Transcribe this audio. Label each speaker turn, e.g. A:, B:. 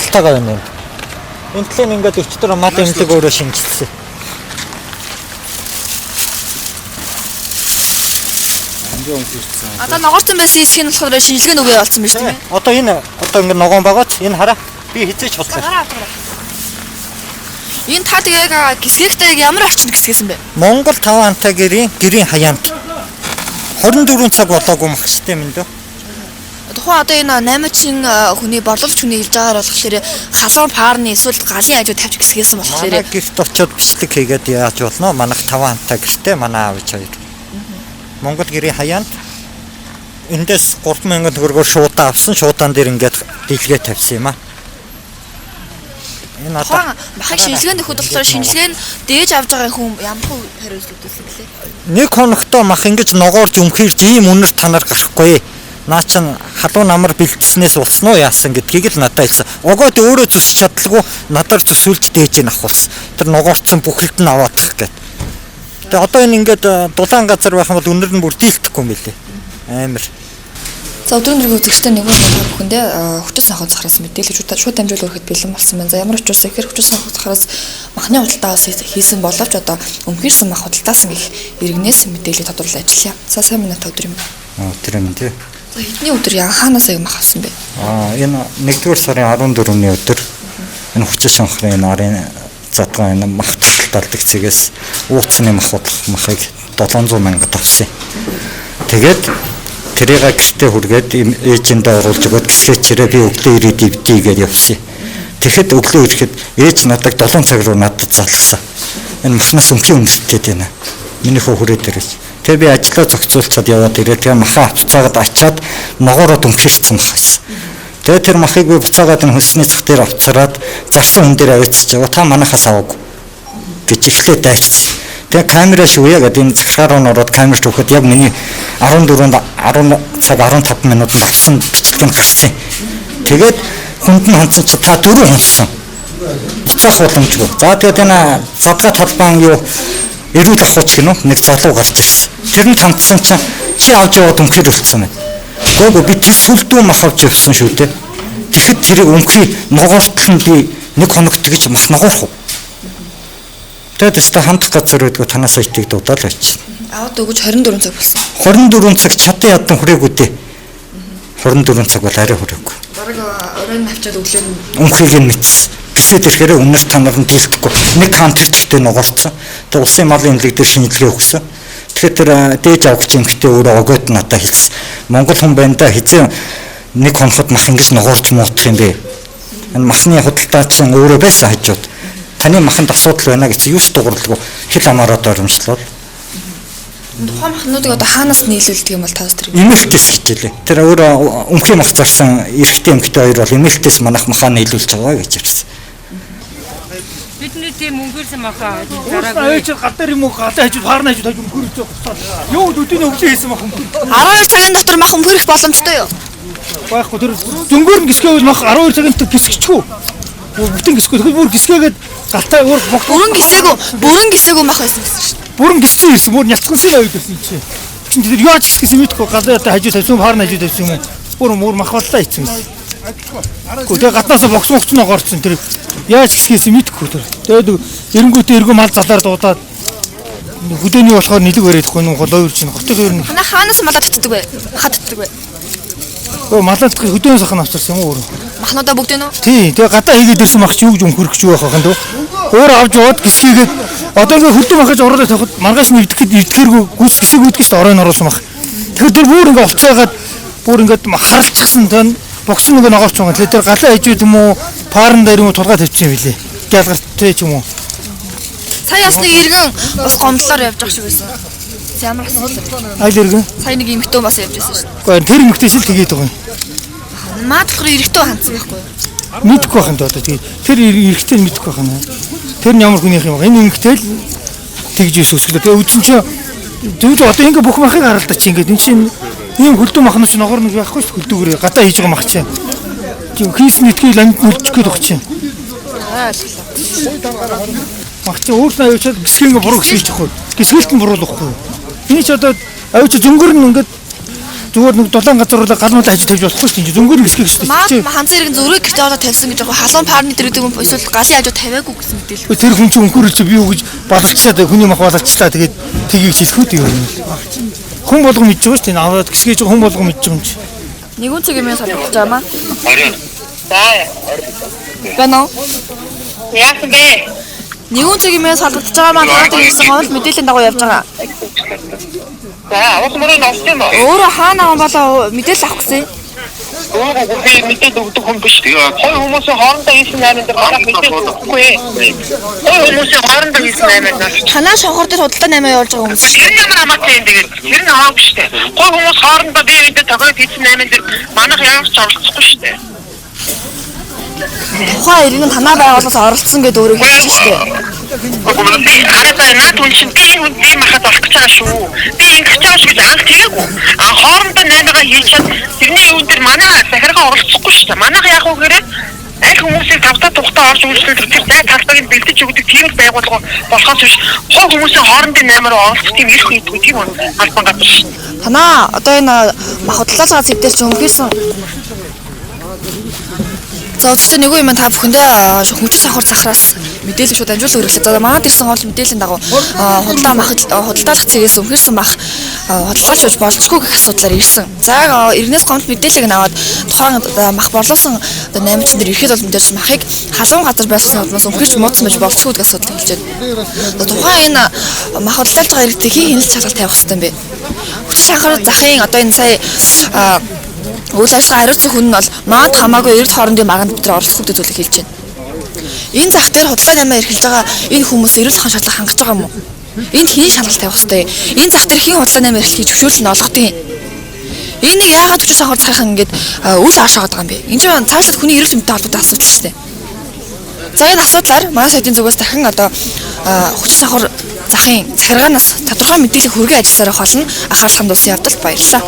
A: амжилттайгаа байна юм. Энэ талын ингээд өчтөр мад эмнэлэг өөрөө шинжилсэн.
B: Одоо ногоорцсон байсан хэсэг нь болохоор шинжилгээ нүгэ болсон биз дээ.
A: Одоо ингээд ногоон байгааз энэ хараа би хизээч худлаа.
B: Энэ та тэгээ гисгэхтэй ямар орчинд гисгэсэн бэ?
A: Монгол 5 хантай гэрийн хаяанд 24 цаг болоогүй мах штэ минь дөө.
B: Тухайн одоо энэ 8-чин хүний борлуулагч хүний хэлж байгаагаар болохоор халуун фаарны эсвэл галын хажуу тавьж гисгэсэн болохоор
A: манай гэрт очиод бичлэг хийгээд яаж болно? Манайх 5 хантай гэртээ манай аав ээж хоёр. Монгол гэрийн хаяанд эндээс 3000 төгрөгөөр шуудаа авсан. Шуудаан дээр ингээд дэлгээ тавьсан юм аа. Энэ одоо
B: махыг шинжилгээнд өгөхөд болохоор шинжилгээ нь дээж авж байгаа хүн ямар хөө хариуцлага өгсөн бэлээ?
A: Нэг хоногтоо мах ингэж ногоорж өмхөрж ийм үнэр танаар гарахгүй. Наа чин халуун намар бэлдснээс болсон уу яасан гэдгийг л надад хэлсэн. Огоод өөрөө зүсч чадлаггүй надаар зүсүүлж дээж ин авахулсан. Тэр ногоорцсон бүхэлд нь аваадах гэд. Тэгээ одоо энэ ингээд дулаан газар байх юм бол үнэр нь бүр дийлдэхгүй юм билээ. Амар.
B: За өдрийн дөрөв үзэгчтэй нэг бүхэндээ хүчтэй санхүү захараас мэдээлэл шууд дамжуул өргөхөд бэлэн болсон байна. За ямар ч үсэ ихэр хүчтэй санхүү захараас махны худалдааас хийсэн боловч одоо өмхөрсөн мах худалдаасан гэх иргэнээс мэдээлэл тодруулан ажиллая. За сайн минут өдөр юм.
A: Тэр юм тий.
B: За хэдний өдөр хаанаас аяг мах авсан бэ?
A: Энэ 1-р сарын 14-ний өдөр энэ хүчтэй санхүүгийн нарын задгаа энэ мах худалдаалдаг цэгээс ууцны мах махыг 700 мянга авсан. Тэгээд тэрийг гэртээ хүргээд ээжиндээ оруулж өгөөд гисгэж чирээ би өглөө ирээд ивдээ гэж явсан. Тэгэхэд өглөө ирэхэд ээж надад 7 цаг руу надад залгасан. Энэ махнаас өмхийн үнэтэй байна. Миний хөө хүрээд ирэж. Тэгээ би ажлаа зохицуулцаад яваад ирээд тэгээ махаа авцаагаад ачаад ногоороо дүнхэрсэн мах байсан. Тэгээ тэр махыг би буцаагаад энэ хөлсний цах дээр авцараад зарсан хүн дээр авчихж яваа. Та манахаас аваагүй гэж ихлээр дайцсан. Тэгээ камера шүүе гэдэг энэ захиргаар нь ороод камерт өгөхөд яг миний 14-нд 10 цаг 15 минут авсан бичлэг нь гарсан. Тэгээд хүнд нь хандсан чи та 4 хонсон. Буцаах боломжгүй. За тэгээд энэ задгаа талбаан юу эрүүл ахуйч гинөө нэг залуу гарч ирсэн. Тэр нь хандсан чи авч яваад өмхөр үлдсэн байна. Гоо би тэр сүлдүү мах авч явсан шүү дээ. Тэгэхэд тэрийг өмхий ногоортлон би нэг хоногт гэж мах ногоорох уу? Тэгээд өстө хандах газар байдгүй танаас итгийг дуудаал очив.
B: Аваад өгөж 24 цаг болсон.
A: 24 цаг чадан ядан хүрээгүй дээ. 24 цаг бол арай хүрээгүй.
B: Бараг оройн авчаад өглөө нь
A: өмхийг нь мэдсэн. Гисэд ирэхээр үнэр танаар нь дийлдэхгүй. Нэг хаан тэрчтэй ногоорцсон. Тэгээд улсын малын эмнэлэг дээр шинжилгээ өгсөн. Тэгэхээр тэр дээж авахч эмхтэй өөрөө огойд надад хэлсэн. Монгол хүн байна да хизээ нэг хоноход мах ингэж ногоорч муудах юм бэ. Энэ махны худалдаачин өөрөө байсан хажууд. Таны маханд асуудал байна гэж юус дууралгүй хэл амаараад оромжлоод.
B: Тухайн махнуудыг одоо хаанаас нийлүүлдэг юм бол таас тэр
A: эмээлтээс хичээлээ. Тэр өөрөө өмхий мах зарсан эрэгтэй эмэгтэй хоёр бол эмээлтээс манайх махаа нийлүүлж байгаа гэж ярьсан.
C: Бидний тийм өнгөрсөн махаа
D: зараагүй. Ээж гал дээр юм уу галын хажууд хаарна хажууд хажууд өнгөрөж байгаа. Юу өдөөний өвлөө хийсэн мах өнгөрөх.
B: 12 цагийн дотор мах өнгөрөх боломжтой юу?
D: Байхгүй тэр зөнгөөр нь гисгэвэл мах 12 цагийн дотор гисгэчихгүй. Бүтэн гисгүй. Тэгэхээр бүр гисгээгээд галтай өөр
B: бүрэн гисээгүй мах байсан гэсэн шүү дээ.
D: Бүрэн гиссэн ирсэн. Бүр няцгансан байд байсан чи. Чин тэр яаж гисгэсэн мэдгүй галаа хажууд тавьсан хаарна хажууд тавьсан юм. Бүр мөр мах боллаа ийцэн. Тэгээ гаднаасаа богц ногоорцсон тэр яаж гисгэсэн мэдгүй тэр. Тэгээд эрэнгүүтээ эргүү мал залаар дуудаад хөдөөний болохоор нэлэг бариадахгүй нуу голоо үрж чинь хотын хоёр нь.
B: Хаанаас малаа татдаг вэ? Хад татдаг вэ?
D: Малаа татдаг хөдөөний сахан авчирсан юм уу өөрөө?
B: Махнуудаа бүгд нөө?
D: Тий, тэгээ гадаа хийгээд ирсэн мах чи юу гэж өнгөрөх ч юу байх хаа дөө. Өөр авч яваад гисгээгээд одоо ингээ хөдөө махаж оруулаад тавихад маргааш нь иддэхэргүй гүс гисээгүүдгээс ч оройн оруулсан мах. Тэгэхээр тэр бүр ингээ уцаагаад бүр ингээ харалчихсан тань богсон ингээ ногоорч байгаа. Тэгэхээр тэр галаа хажууд юм уу, фарн дээр юм уу тулгаа тавьчихсан юм билээ. Гялгартай ч юм уу.
B: Сая бас нэг иргэн бас гомдлоор явж байгаа шиг байсан. Ямар асуудал?
D: Айл иргэн.
B: Сая нэг эмэгтэй бас явж байсан шүү дээ.
D: Гэхдээ тэр эмэгтэй шил тэгээд байгаа юм.
B: Маад болохоор эрэхтэй хандсан байхгүй юу?
D: Мэдгүй байх юм даа тэгээд тэр эрэхтэй мэдгүй байх юм. Тэр нь ямар хүнийх юм бэ? Энэ эмэгтэй л тэгж өсөглөө. Тэгээ үдэн чи зөв одоо ингээ бүх махыг харалтаа чи ингээ энэ чинь ийм хөлдөө махнаас ногоор нэг байхгүй шүү хөлдөөгөр гадаа хийж байгаа мах чинь. Тийм хийсэн нэтгийг амд нүлжих гээд байгаа чинь. Мах чи өөрснөө авчаад гисгэнгээ буруу гисгэж явахгүй. Гисгэлт нь буруу л واخгүй. Энэ ч одоо авч зөнгөр нь ингээд зүгээр нэг дулаан газар руу галмал ажил тавьж болохгүй тийм зөнгөөр хэсгийг шүү дээ.
B: Ханцан иргэн зүрэг гэртээ ороод тавьсан гэж байгаа халуун парны дээр гэдэг юм эсвэл галын хажуу тавиагүй гэсэн мэдээлэл.
D: Тэр хүн чинь өнхөрөлж би юу гэж баларчаад хүний мах баларчлаа тэгээд тгийг хэлэхгүй юм. Хүн болгон мэдж байгаа шүү дээ. Аваад гисгэж хүн болгон мэдж байгаа юм чи.
B: Нэгэн цаг юм санагдаж байгаа маа.
C: За.
B: Бэнэ.
C: Яасан бэ?
B: Нэгэн цаг юм санагдаж байгаа маа. Надад ирсэн гол мэдээллийн дагуу явж байгаа.
C: За, авах мөрөнд авсан юм уу?
B: Өөрөө хаана аван болоо мэдээлэл авах гэсэн.
C: Өөрөө би мэдээд өгдөг хүн биш. Хоёр хүмүүсийн хоорондоо хийсэн найман дээр манайх мэдээд өгөхгүй. Хоёр хүмүүсийн хоорондоо хийсэн найманаас
B: Танаа шонхор дээр худалдаа 8 явуулж байгаа хүмүүс.
C: тэр ямар хамаатай юм тэгээд тэр нь хаагүй шүү дээ. Хоёр хүмүүс хоорондоо бие биендээ тоглоод хийсэн найман дээр манайх ямар ч оролцохгүй шүү дээ.
B: Тухайн иргэн танаа байгууллагаас оролцсон гэдээ өөрөө хэлсэн шүү дээ.
C: Би хараад наад хүн чинь би хүн тийм хахад болох гэж байгаа шүү. Би ингэж байгаа шүү гэж анх тэгээгүй. Хоорондоо наймагаа хийчихад тэрний юун дээр манай захиргаа оролцохгүй шүү дээ. Манайх яг үгээр аль хүмүүсийн тавтаа тухтаа орж үйлчлэх тэр зай талбайг нь бэлдэж өгдөг тийм байгууллага болохоос биш. Хог хүмүүсийн хоорондын наймаар оролцох тийм их хийдгүй тийм албан газар шүү.
B: Танаа одоо энэ мах худалдаалгаа зэвдэрч өмгөрсөн. За өчигдөр нэг юм та бүхэндээ хүч сахар захраас мэдээлэл шууд амжуулан хэрэглэв. За манад ирсэн гол мэдээллийн дагуу худалдаалах цэгээс өмгөрсөн мах худалдаалж болцгүй гэх асуудлаар ирсэн. За иргэнээс гомд мэдээллийг аваад тухайн мах борлуулсан намжид дээр ирэхэд бол мэдээж махыг халуун газар байсан улмаас өмгөрч муудсан байж болцгүй гэх асуудал хэлж байна. Тухайн энэ мах худалдаалж байгаа иргэдэд хин хяналт шалгалт тавих хэрэгтэй юм бэ? Хүч сахар захын одоо энэ сая үйл ажиллагаа хариуцсан хүн нь бол маад хамаагүй эрд хоорондын маганд бид нар оролцох гэдэг зүйлийг хэлж байна. Энэ зах дээр худалдаа наймаа эрхэлж байгаа энэ хүмүүс эрүүл хаан шалгалт хангаж байгаа юм уу? Энд хэний шалгалт тавих хэрэгтэй? Энэ зах дээр хэн худалдаа наймаа эрхлэхийг зөвшөөрлөнд олгодгийг. Энэ нэг яагаад хүч сахар захын ингээд үл хаашаагаад байгаа юм бэ? Энэ чинь цаашлаад хүний эрүүл мэндийн холбоотой асуудал шүү дээ. За энэ асуудлаар манай сайдын зүгээс дахин одоо хүч сахар захын захиргаанаас тодорхой мэдээлэл хүргэн ажилласараа болно. Анхаарлын дуусны явдалд баярлалаа.